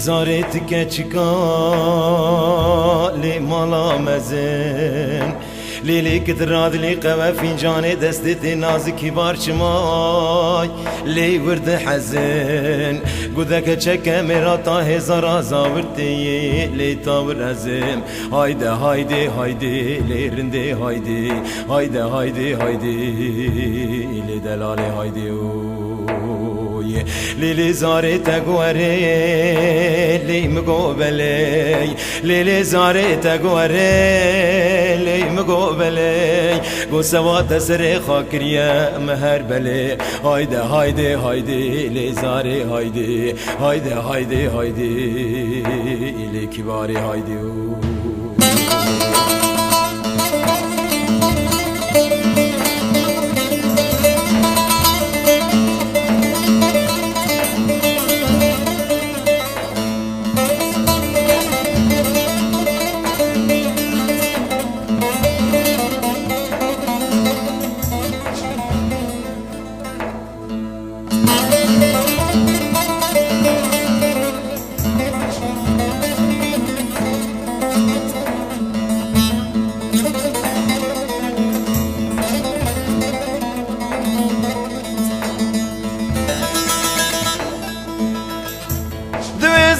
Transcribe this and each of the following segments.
زارت كچكا لي مالا مزن ليلي كتراد لي قوا فنجان دستتي نازكي بارشماي لي ورد حزن قدك چك مراتا هزارا زاورتي لي تاور ازم هايدا هايدي هايدي لي رندي هايدي هايدا هايدي هايدي لي دلالي هايدي ليلي زارت اقوري لي مقوبلي ليلي زارت اقوري لي مقوبلي قو سوات سري خاكريا مهر بلي هايدا هايدي هايدي لي زاري هايدي هايدا هايدي هايدي لي كباري هايدي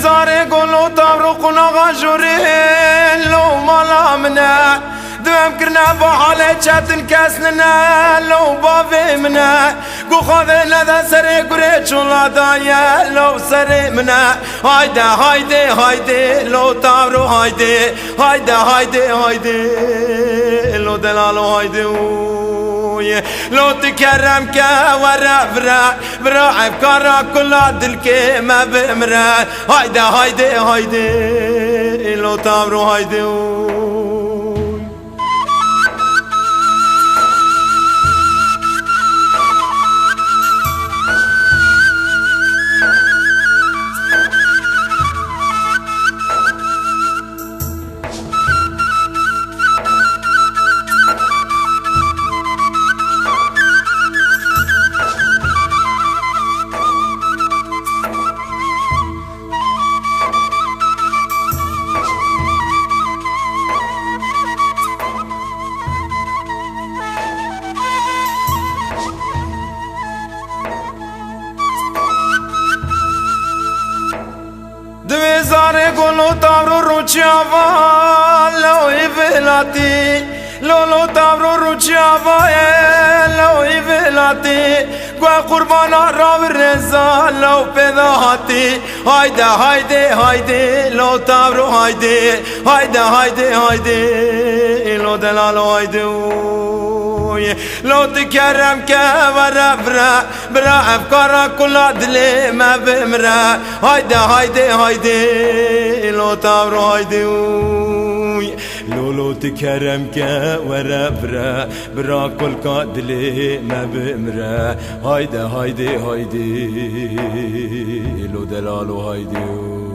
زاري قولو تابروقنا غاجورين لو مالا منا دوام كرنا بحالي چاتن كاسننا لو بافي منا قو خاذنا ذا سري قريت شولا دايا لو سري منا هايدا هايدي هايدي لو تابرو هايدي هايدا هايدي هايدي لو دلالو هايدي لو تكرم كورا برا افكارا كلها دلكي ما بمرا هايدا هايدي هايدي لو تامرو هايدي زاري قولو تابرو روچياوا لو يفلاتي لو تابرو روچياوا لو يفلاتي قوا قربانا راو الرزا لو بداهاتي هايدا هايدي هايدي لو تابرو هايدي هايدا هايدي هايدي لو دلالو هايدي لو تكرم كورا برا افكارا كلها دلي ما بمرا هايدا هايدي هايدي لو تابرو هايدي لو تكرم كورا برا كل دلي ما بمرا هايدا هايدي هايدي لو دلالو هايدي